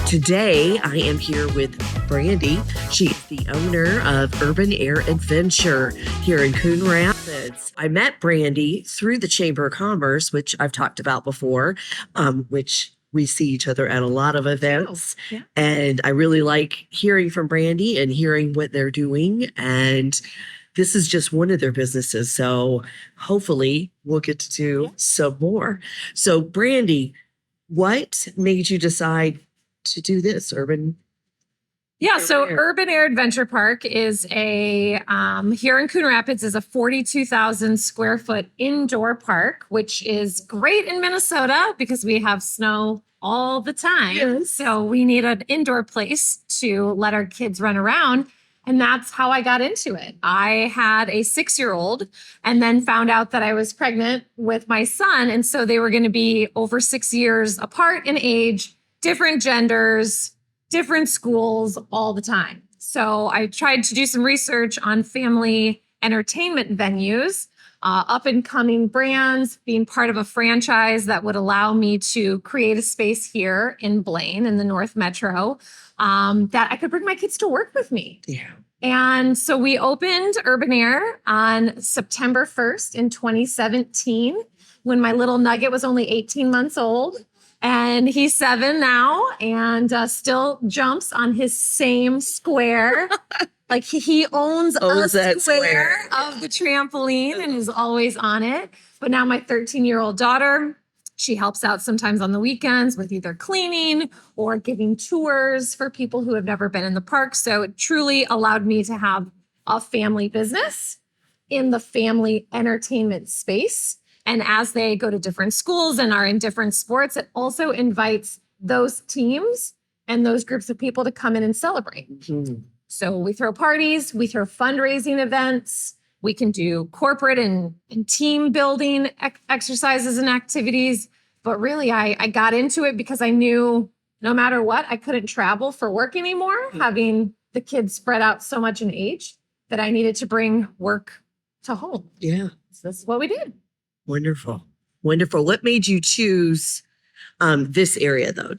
Today, I am here with Brandy. She is the owner of Urban Air Adventure here in Coon Rapids. I met Brandy through the Chamber of Commerce, which I've talked about before, which we see each other at a lot of events. Oh, yeah. And I really like hearing from Brandy and hearing what they're doing. And this is just one of their businesses. So hopefully we'll get to do some more. So, Brandy, what made you decide to do this So Urban Air Adventure Park is a here in Coon Rapids is a 42,000 square foot indoor park, which is great in Minnesota because we have snow all the time. Yes. So we need an indoor place to let our kids run around. And that's how I got into it. I had a 6-year-old and then found out that I was pregnant with my son. And so they were going to be over 6 years apart in age, different genders, different schools all the time. So I tried to do some research on family entertainment venues, up and coming brands, being part of a franchise that would allow me to create a space here in Blaine in the North Metro that I could bring my kids to work with me. Yeah. And so we opened Urban Air on September 1st in 2017 when my little nugget was only 18 months old. And he's 7 now and still jumps on his same square. Like he owns that square of the trampoline and is always on it. But now my 13-year-old daughter, she helps out sometimes on the weekends with either cleaning or giving tours for people who have never been in the park. So it truly allowed me to have a family business in the family entertainment space. And as they go to different schools and are in different sports, it also invites those teams and those groups of people to come in and celebrate. Mm-hmm. So we throw parties, we throw fundraising events, we can do corporate and team building exercises and activities. But really, I got into it because I knew no matter what, I couldn't travel for work anymore, having the kids spread out so much in age that I needed to bring work to home. Yeah. So that's what we did. Wonderful. Wonderful. What made you choose this area though?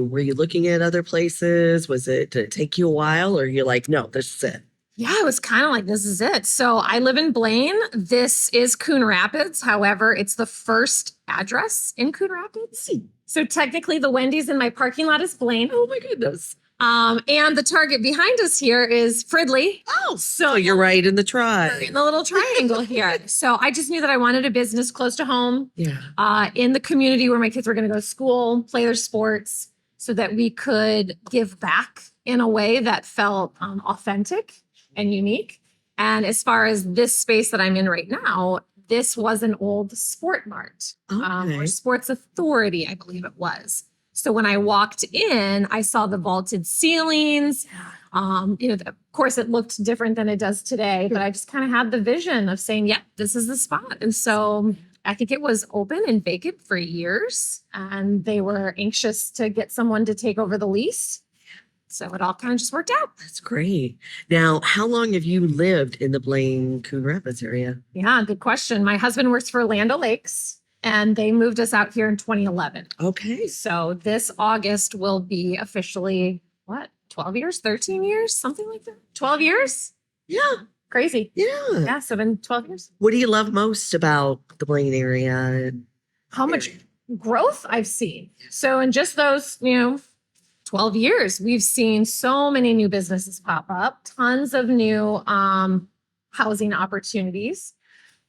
Were you looking at other places? Did it take you a while or you're like, no, this is it? Yeah, it was kind of like, this is it. So I live in Blaine. This is Coon Rapids. However, it's the first address in Coon Rapids. So technically the Wendy's in my parking lot is Blaine. Oh my goodness. And the Target behind us here is Fridley. Oh, so you're right in the in the little triangle here. So I just knew that I wanted a business close to home. Yeah. In the community where my kids were going to go to school, play their sports, so that we could give back in a way that felt authentic and unique. And as far as this space that I'm in right now, this was an old Sport Mart or Sports Authority, I believe it was. So when I walked in, I saw the vaulted ceilings. Of course, it looked different than it does today, but I just kind of had the vision of saying, yeah, this is the spot. And so I think it was open and vacant for years, and they were anxious to get someone to take over the lease. So it all kind of just worked out. That's great. Now, how long have you lived in the Blaine Coon Rapids area? Yeah, good question. My husband works for Land O'Lakes, and they moved us out here in 2011. Okay. So this August will be officially, 12 years, 13 years, something like that? 12 years? Yeah. Crazy. Yeah. Yeah, so been 12 years. What do you love most about the Blaine area? How much growth I've seen. So in just those, 12 years, we've seen so many new businesses pop up, tons of new housing opportunities.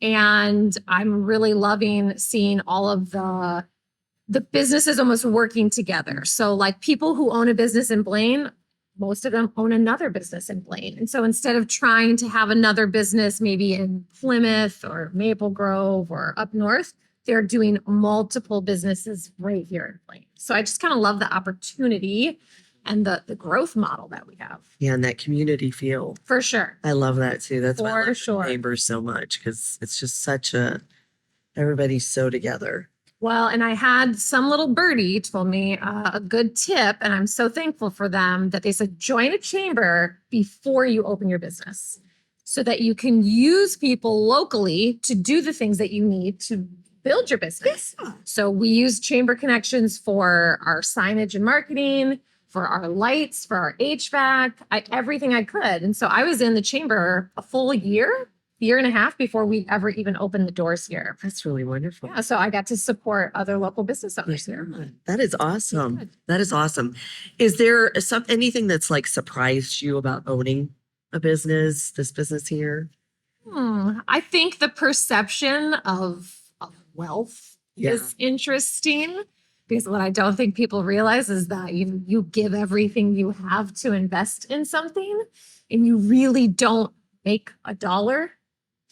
And I'm really loving seeing all of the businesses almost working together. So like people who own a business in Blaine, most of them own another business in Blaine. And so instead of trying to have another business maybe in Plymouth or Maple Grove or up north, they're doing multiple businesses right here in Blaine. So I just kind of love the opportunity and the growth model that we have. Yeah, and that community feel. For sure. I love that too. That's why I love sure. neighbors so much, because it's just everybody's so together. Well, and I had some little birdie told me a good tip, and I'm so thankful for them that they said, join a chamber before you open your business so that you can use people locally to do the things that you need to build your business. So we use chamber connections for our signage and marketing, for our lights, for our HVAC, everything I could. And so I was in the chamber a full year and a half before we ever even opened the doors here. That's really wonderful. Yeah, so I got to support other local business owners here. Yeah, that is awesome. Good. That is awesome. Is there anything that's like surprised you about owning this business here? I think the perception of wealth is interesting, because what I don't think people realize is that you give everything you have to invest in something, and you really don't make a dollar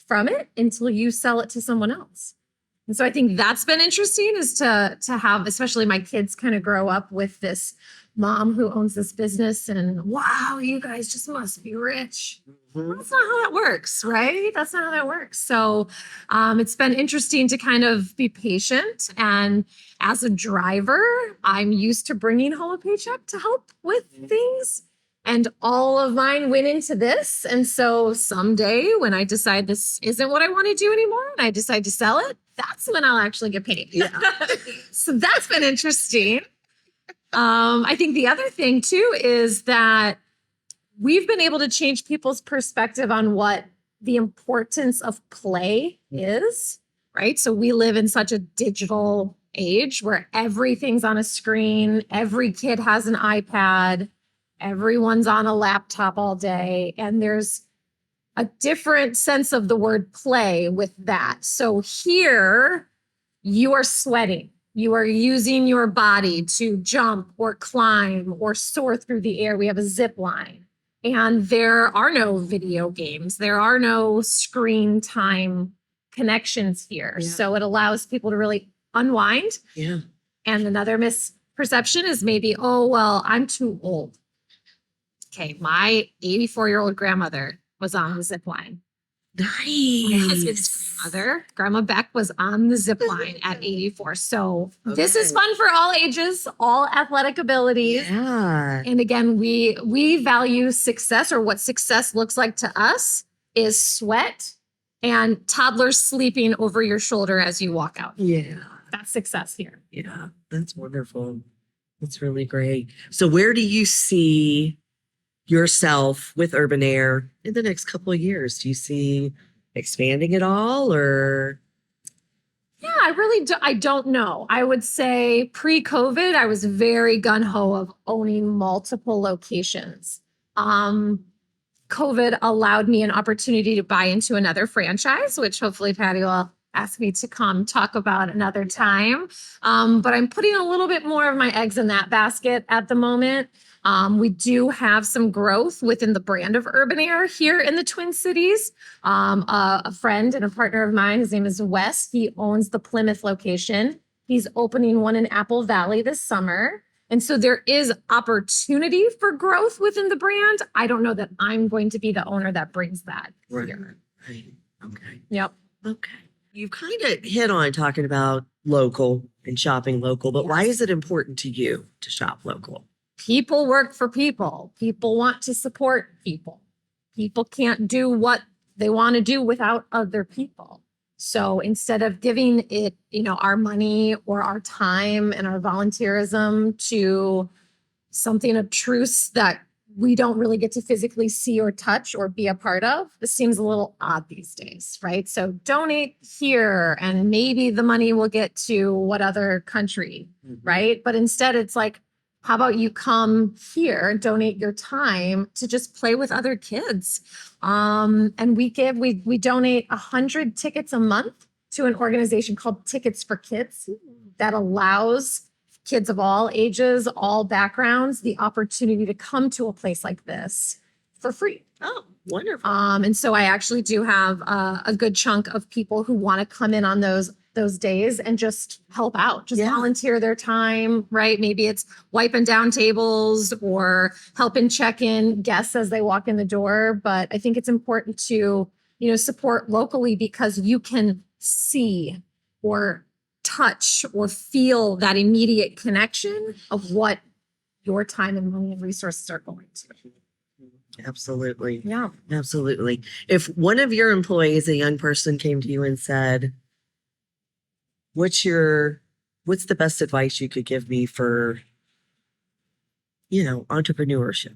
from it until you sell it to someone else. And so I think that's been interesting, is to have, especially my kids, kind of grow up with this mom who owns this business, and wow, you guys just must be rich. Mhm. That's not how that works, right? That's not how that works. So it's been interesting to kind of be patient. And as a driver, I'm used to bringing home a paycheck to help with things. And all of mine went into this. And so someday when I decide this isn't what I want to do anymore and I decide to sell it, that's when I'll actually get paid. Yeah. So that's been interesting. I think the other thing too is that we've been able to change people's perspective on what the importance of play is, right? So we live in such a digital age where everything's on a screen, every kid has an iPad, everyone's on a laptop all day, and there's a different sense of the word play with that. So here you are sweating. You are using your body to jump or climb or soar through the air. We have a zip line. And there are no video games. There are no screen time connections here. Yeah. So it allows people to really unwind. Yeah. And another misperception is maybe, oh, well, I'm too old. Okay, my 84-year-old grandmother was on the zip line. My husband's Nice. grandmother, Grandma Beck, was on the zip line at 84. So this is fun for all ages, all athletic abilities. Yeah. And again, we value success, or what success looks like to us is sweat and toddlers sleeping over your shoulder as you walk out. Yeah. That's success here. Yeah. That's wonderful. That's really great. So where do you see yourself with Urban Air in the next couple of years? Do you see expanding it all, or? Yeah, I don't know. I would say pre-COVID, I was very gung-ho of owning multiple locations. COVID allowed me an opportunity to buy into another franchise, which hopefully Patty will ask me to come talk about another time. But I'm putting a little bit more of my eggs in that basket at the moment. We do have some growth within the brand of Urban Air here in the Twin Cities. A friend and a partner of mine, his name is Wes. He owns the Plymouth location. He's opening one in Apple Valley this summer. And so there is opportunity for growth within the brand. I don't know that I'm going to be the owner that brings that here. Right. Okay. Yep. Okay. You've kind of hit on talking about local and shopping local, but why is it important to you to shop local? People work for people. People want to support people. People can't do what they want to do without other people. So instead of giving it, our money or our time and our volunteerism to something obtruse that we don't really get to physically see or touch or be a part of, this seems a little odd these days, right? So donate here and maybe the money will get to what other country, right? But instead it's like, how about you come here and donate your time to just play with other kids? And we donate 100 tickets a month to an organization called Tickets for Kids that allows kids of all ages, all backgrounds, the opportunity to come to a place like this for free. Oh, wonderful. And so I actually do have a good chunk of people who want to come in on those days and just help out, just volunteer their time, right? Maybe it's wiping down tables or helping check in guests as they walk in the door. But I think it's important to, support locally because you can see or touch or feel that immediate connection of what your time and money and resources are going to. Absolutely. Yeah. Absolutely. If one of your employees, a young person, came to you and said, what's the best advice you could give me for, entrepreneurship?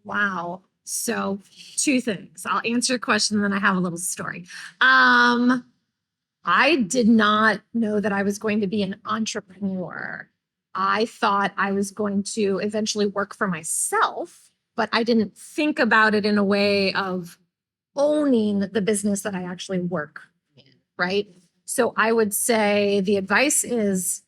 Wow. So, two things. I'll answer your question, then I have a little story. I did not know that I was going to be an entrepreneur. I thought I was going to eventually work for myself, but I didn't think about it in a way of owning the business that I actually work in, right? So I would say the advice is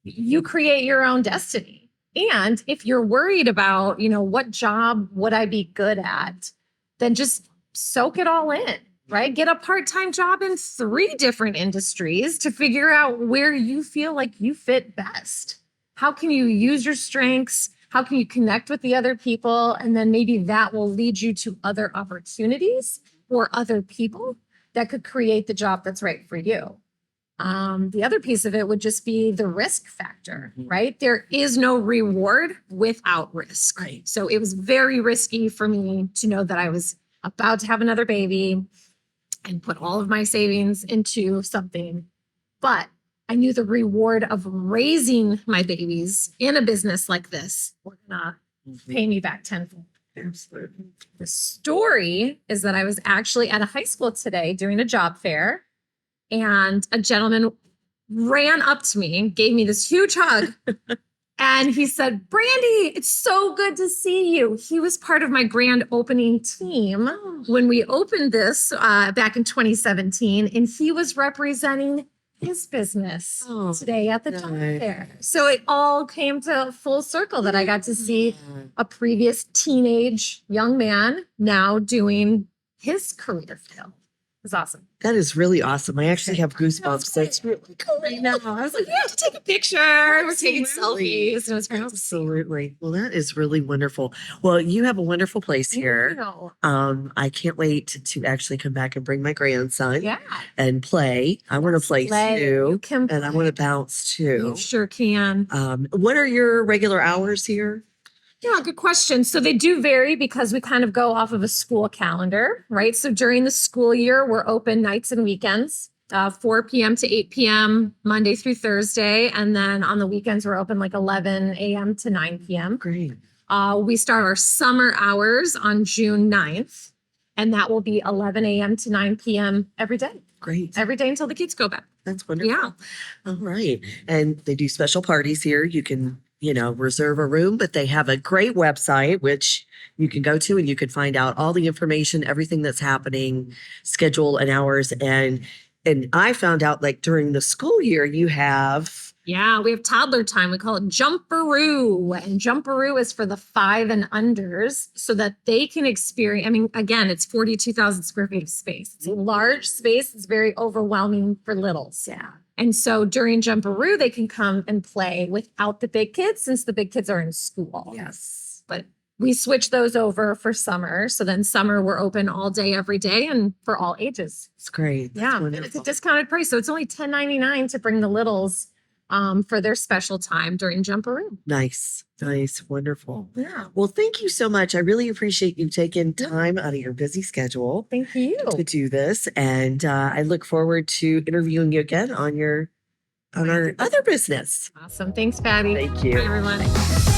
you create your own destiny. And if you're worried about, what job would I be good at, then just soak it all in, right? Get a part-time job in 3 different industries to figure out where you feel like you fit best. How can you use your strengths? How can you connect with the other people? And then maybe that will lead you to other opportunities or other people that could create the job that's right for you. The other piece of it would just be the risk factor, right? There is no reward without risk. Right. So it was very risky for me to know that I was about to have another baby and put all of my savings into something. But I knew the reward of raising my babies in a business like this were gonna pay me back tenfold. Absolutely. The story is that I was actually at a high school today doing a job fair, and a gentleman ran up to me and gave me this huge hug. And he said, "Brandy, it's so good to see you." He was part of my grand opening team when we opened this back in 2017. And he was representing his business today at the job fair. So it all came to full circle that I got to see a previous teenage young man now doing his career field. It was awesome. That is really awesome. I actually have goosebumps. That's really cool. I know. I was like, we have to take a picture. We're taking Absolutely. selfies. It was great. Absolutely. Well, that is really wonderful. Well, you have a wonderful place here. I can't wait to actually come back and bring my grandson Yeah. and play. I want to play You too. can And I want to bounce You too. sure can. What are your regular hours here? Yeah, good question. So they do vary because we kind of go off of a school calendar, right? So during the school year, we're open nights and weekends, 4 p.m. to 8 p.m., Monday through Thursday. And then on the weekends, we're open like 11 a.m. to 9 p.m. Great. We start our summer hours on June 9th, and that will be 11 a.m. to 9 p.m. every day. Great. Every day until the kids go back. That's wonderful. Yeah. All right. And they do special parties here. You can reserve a room, but they have a great website, which you can go to and you can find out all the information, everything that's happening, schedule and hours. And I found out like during the school year, you have. Yeah, we have toddler time. We call it Jumperoo. And Jumperoo is for the 5 and unders so that they can experience. I mean, again, it's 42,000 square feet of space. It's a large space. It's very overwhelming for littles. Yeah. And so during Jumperoo, they can come and play without the big kids since the big kids are in school. Yes. But we switch those over for summer. So then summer, we're open all day, every day, and for all ages. It's great. That's Yeah. And wonderful. it's a discounted price. So it's only $10.99 to bring the littles for their special time during Jumperoo. Nice. Wonderful. Yeah. Well, thank you so much. I really appreciate you taking time out of your busy schedule Thank you. to do this. And I look forward to interviewing you again on our other business. Awesome. Thanks, Patty. Thank you. Bye, everyone.